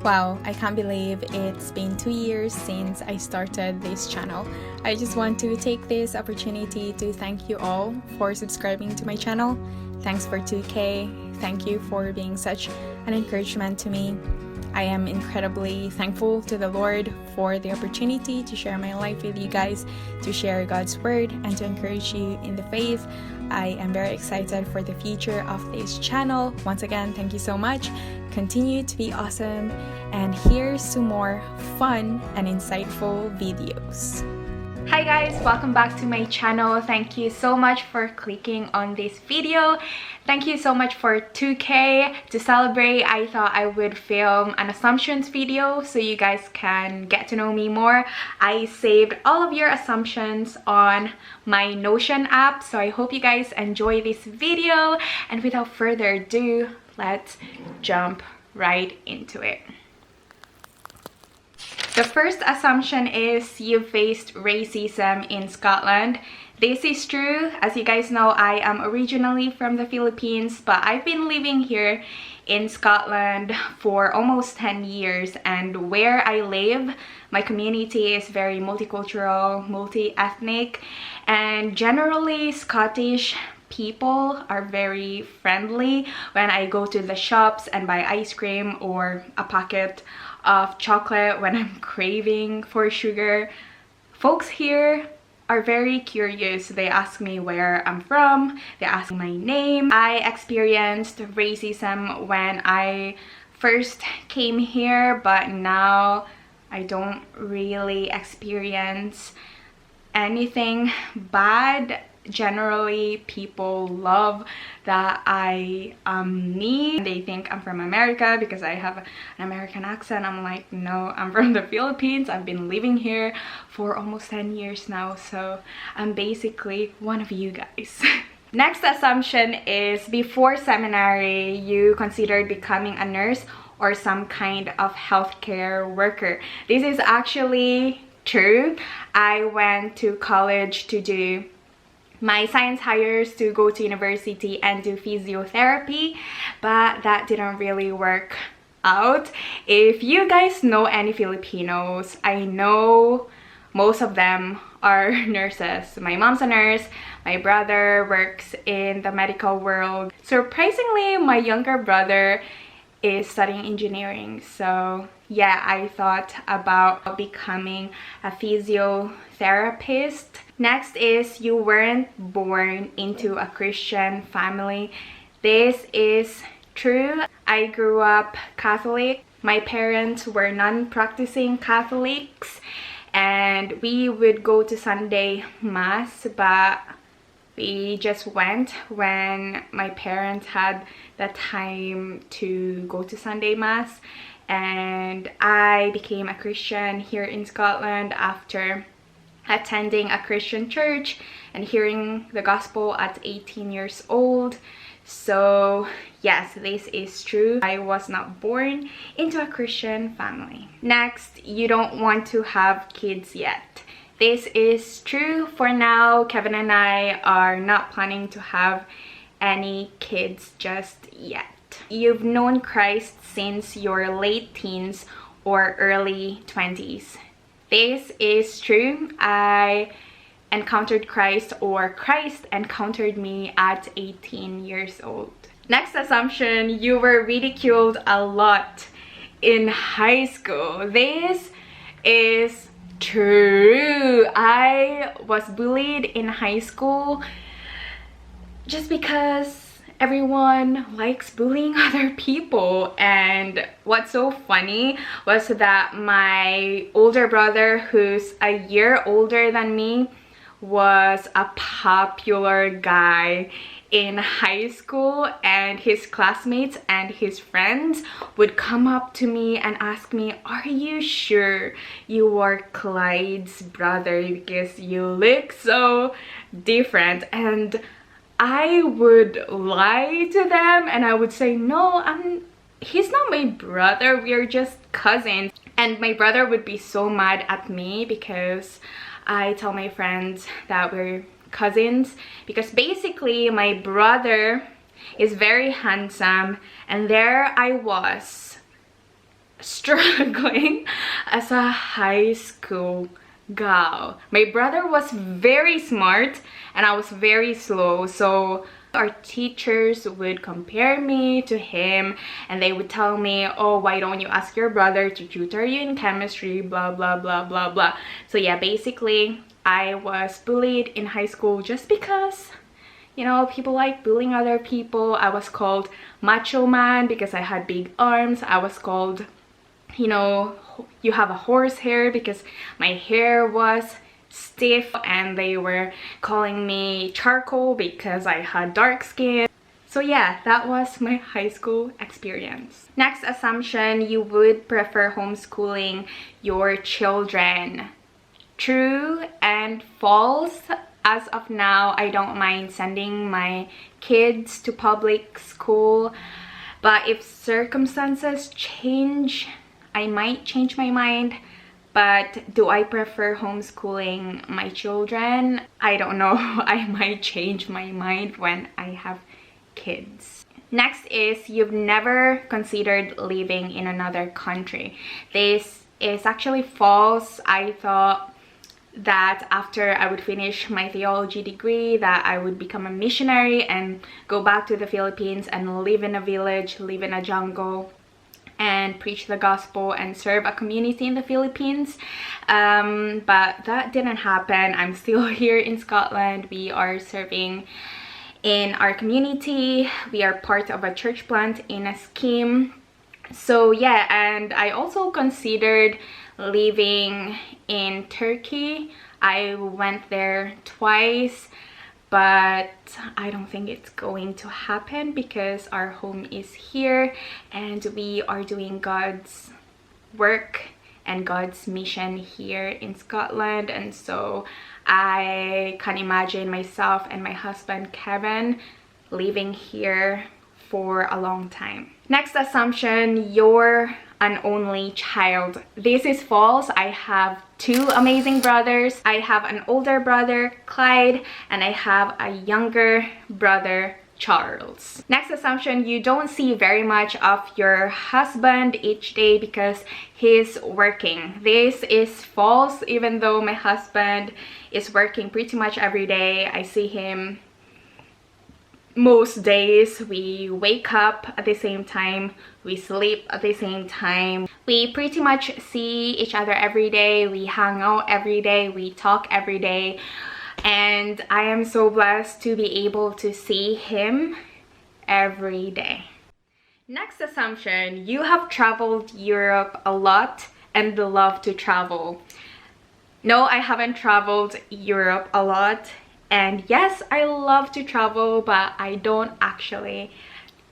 Wow, I can't believe it's been 2 years since I started this channel. I just want to take this opportunity to thank you all for subscribing to my channel. Thanks for 2K. Thank you for being such an encouragement to me. I am incredibly thankful to the Lord for the opportunity to share my life with you guys, to share God's word, and to encourage you in the faith. I am very excited for the future of this channel. Once again, thank you so much. Continue to be awesome, and here's to more fun and insightful videos. Hi guys, welcome back to my channel. Thank you so much for clicking on this video. Thank you so much for 2K. To celebrate, I thought I would film an assumptions video so you guys can get to know me more. I saved all of your assumptions on my Notion app, so I hope you guys enjoy this video. And without further ado, let's jump right into it. The first assumption is you faced racism in Scotland. This is true. As you guys know, I am originally from the Philippines, but I've been living here in Scotland for almost 10 years, and where I live, my community is very multicultural, multi-ethnic, and generally Scottish people are very friendly. When I go to the shops and buy ice cream or a packet of chocolate when I'm craving for sugar, folks here are very curious. They ask me where I'm from, they ask me my name. I experienced racism when I first came here, but now I don't really experience anything bad. Generally, people love that I am me. They think I'm from America because I have an American accent. I'm like, no, I'm from the Philippines. I've been living here for almost 10 years now, so I'm basically one of you guys. Next assumption is before seminary, you considered becoming a nurse or some kind of healthcare worker. This is actually true. I went to college to do my science hires to go to university and do physiotherapy, but that didn't really work out. If you guys know any Filipinos, I know most of them are nurses. My mom's a nurse, my brother works in the medical world. Surprisingly, my younger brother is studying engineering. So yeah, I thought about becoming a physiotherapist. Next is you weren't born into a Christian family. This is true. I grew up Catholic. My parents were non-practicing Catholics, and we would go to Sunday Mass, but we just went when my parents had the time to go to Sunday Mass. And I became a Christian here in Scotland after attending a Christian church and hearing the gospel at 18 years old. So yes, this is true. I was not born into a Christian family. Next, you don't want to have kids yet. This is true. For now, Kevin and I are not planning to have any kids just yet. You've known Christ since your late teens or early 20s. This is true. I encountered Christ, or Christ encountered me, at 18 years old. Next assumption, you were ridiculed a lot in high school. This is true. I was bullied in high school just because everyone likes bullying other people. And what's so funny was that my older brother, who's a year older than me, was a popular guy in high school, and his classmates and his friends would come up to me and ask me, are you sure you are Clyde's brother, because you look so different? And I would lie to them and I would say, no, he's not my brother, we're just cousins. And my brother would be so mad at me because I tell my friends that we're cousins, because basically my brother is very handsome, and there I was struggling as a high school girl. My brother was very smart and I was very slow, so our teachers would compare me to him and they would tell me, oh, why don't you ask your brother to tutor you in chemistry, blah blah blah blah blah. So yeah, basically I was bullied in high school just because, you know, people like bullying other people. I was called macho man because I had big arms. I was called, you know, you have a horse hair because my hair was stiff, and they were calling me charcoal because I had dark skin. So yeah, that was my high school experience. Next assumption, you would prefer homeschooling your children. True and false. As of now, I don't mind sending my kids to public school, but if circumstances change, I might change my mind. But do I prefer homeschooling my children? I don't know. I might change my mind when I have kids. Next is, you've never considered living in another country. This is actually false. I thought that after I would finish my theology degree that I would become a missionary and go back to the Philippines and live in a village, live in a jungle, and preach the gospel and serve a community in the Philippines. But that didn't happen. I'm still here in Scotland. We are serving in our community. We are part of a church plant in a scheme. So yeah, and I also considered living in Turkey. I went there twice, but I don't think it's going to happen because our home is here and we are doing God's work and God's mission here in Scotland. And so I can imagine myself and my husband Kevin living here for a long time. Next assumption, you're an only child. This is false. I have two amazing brothers. I have an older brother, Clyde, and I have a younger brother, Charles. Next assumption, you don't see very much of your husband each day because he's working. This is false. Even though my husband is working pretty much every day, I see him most days. We wake up at the same time, we sleep at the same time, we pretty much see each other every day, we hang out every day, we talk every day, and I am so blessed to be able to see him every day. Next assumption, you have traveled Europe a lot and love to travel. No, I haven't traveled Europe a lot. And yes, I love to travel, but I don't actually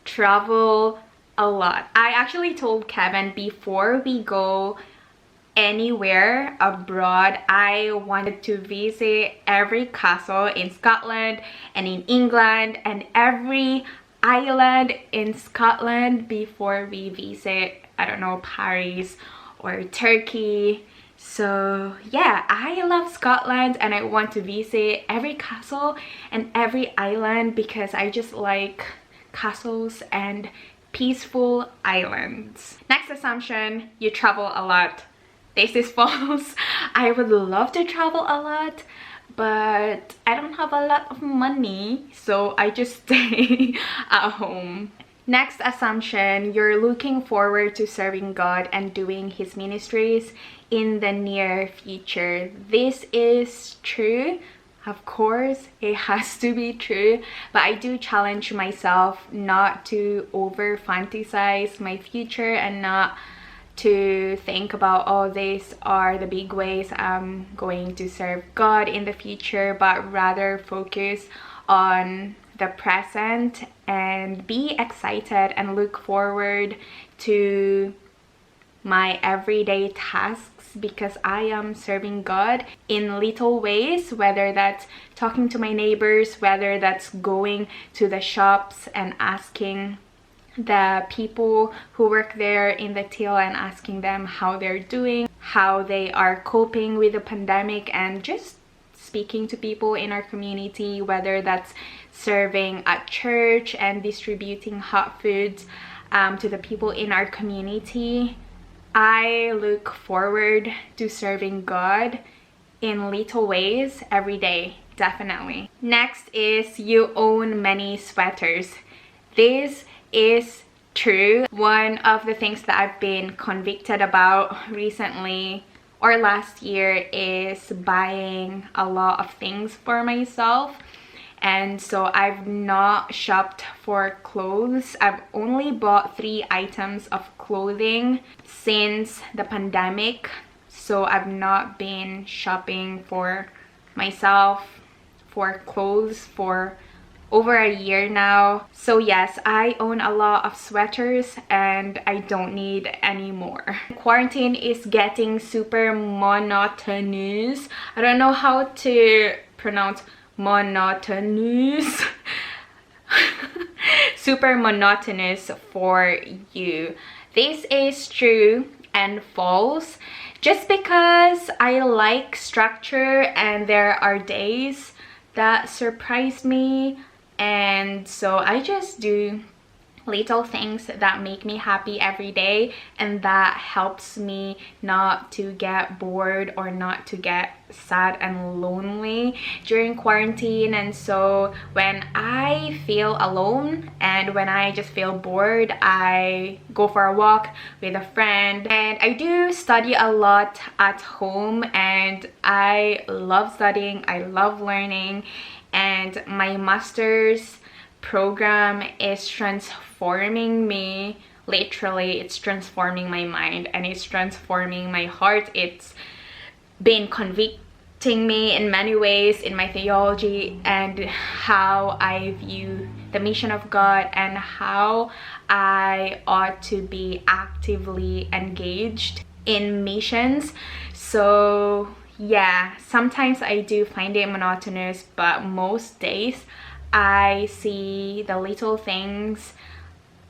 travel a lot. I actually told Kevin before we go anywhere abroad, I wanted to visit every castle in Scotland and in England and every island in Scotland before we visit, I don't know, Paris or Turkey. So yeah, I love Scotland and I want to visit every castle and every island because I just like castles and peaceful islands. Next assumption, you travel a lot. This is false. I would love to travel a lot, but I don't have a lot of money, so I just stay at home. Next assumption, you're looking forward to serving God and doing His ministries in the near future. This is true. Of course, it has to be true, but I do challenge myself not to over fantasize my future and not to think about, oh, these are the big ways I'm going to serve God in the future, but rather focus on the present and be excited and look forward to my everyday tasks because I am serving God in little ways, whether that's talking to my neighbors, whether that's going to the shops and asking the people who work there in the till and asking them how they're doing, how they are coping with the pandemic, and just speaking to people in our community, whether that's serving at church and distributing hot foods to the people in our community. I look forward to serving God in little ways every day, definitely. Next is you own many sweaters. This is true. One of the things that I've been convicted about recently or last year is buying a lot of things for myself. And so I've not shopped for clothes. I've only bought 3 items of clothing since the pandemic. So I've not been shopping for myself for clothes for over a year now. So yes, I own a lot of sweaters and I don't need any more. Quarantine is getting super monotonous. I don't know how to pronounce monotonous. Super monotonous for you. This is true and false. Just because I like structure and there are days that surprise me, and so I just do little things that make me happy every day, and that helps me not to get bored or not to get sad and lonely during quarantine. And so when I feel alone and when I just feel bored, I go for a walk with a friend. And I do study a lot at home, and I love studying, I love learning, and my master's program is transforming me. Literally, it's transforming my mind and it's transforming my heart. It's been convicting me in many ways in my theology and how I view the mission of God and how I ought to be actively engaged in missions. So yeah, sometimes I do find it monotonous, but most days I see the little things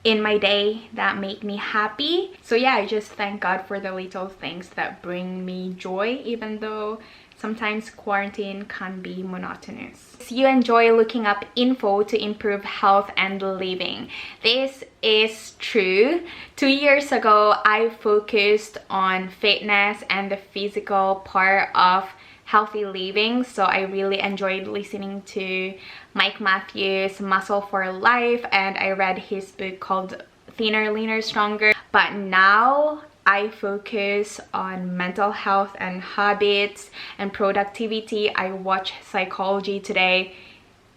in my day that make me happy. So yeah, I just thank God for the little things that bring me joy, even though sometimes quarantine can be monotonous. You enjoy looking up info to improve health and living. This is true. 2 years ago, I focused on fitness and the physical part of healthy living, so I really enjoyed listening to Mike Matthews' Muscle for Life, and I read his book called Thinner, Leaner, Stronger. But now I focus on mental health and habits and productivity. I watch Psychology Today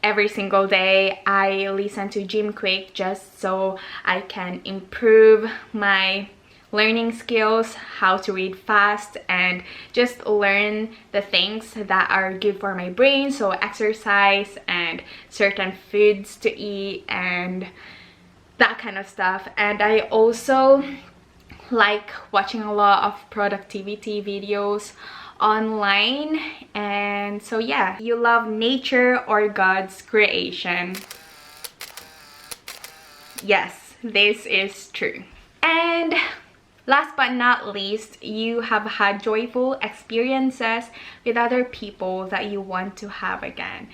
every single day. I listen to Jim Kwik just so I can improve my learning skills, how to read fast, and just learn the things that are good for my brain. So exercise and certain foods to eat and that kind of stuff. And I also like watching a lot of productivity videos online. And so yeah, you love nature or God's creation. Yes, this is true. And last but not least, you have had joyful experiences with other people that you want to have again.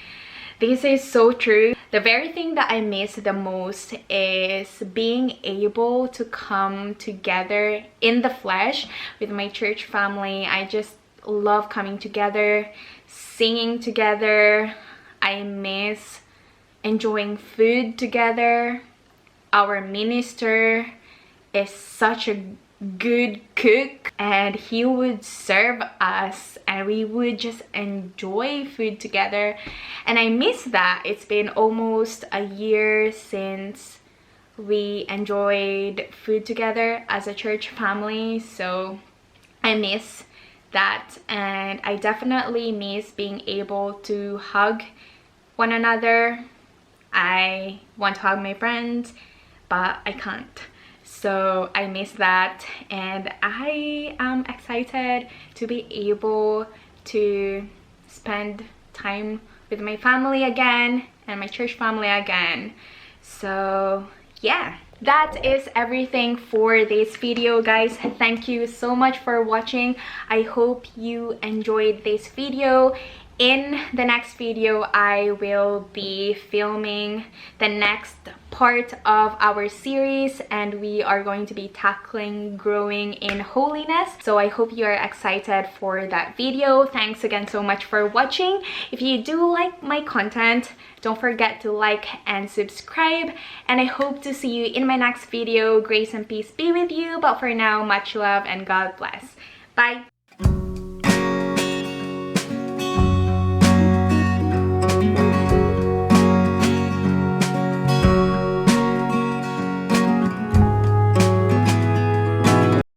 This is so true. The very thing that I miss the most is being able to come together in the flesh with my church family. I just love coming together, singing together. I miss enjoying food together. Our minister is such a good cook, and he would serve us and we would just enjoy food together, and I miss that. It's been almost a year since we enjoyed food together as a church family, so I miss that. And I definitely miss being able to hug one another. I want to hug my friends, but I can't. So I miss that, and I am excited to be able to spend time with my family again and my church family again. So yeah, that is everything for this video, guys. Thank you so much for watching. I hope you enjoyed this video, In the next video, I will be filming the next part of our series, and we are going to be tackling growing in holiness. So I hope you are excited for that video. Thanks again so much for watching. If you do like my content, don't forget to like and subscribe, and I hope to see you in my next video. Grace and peace be with you, but for now, much love and God bless. Bye.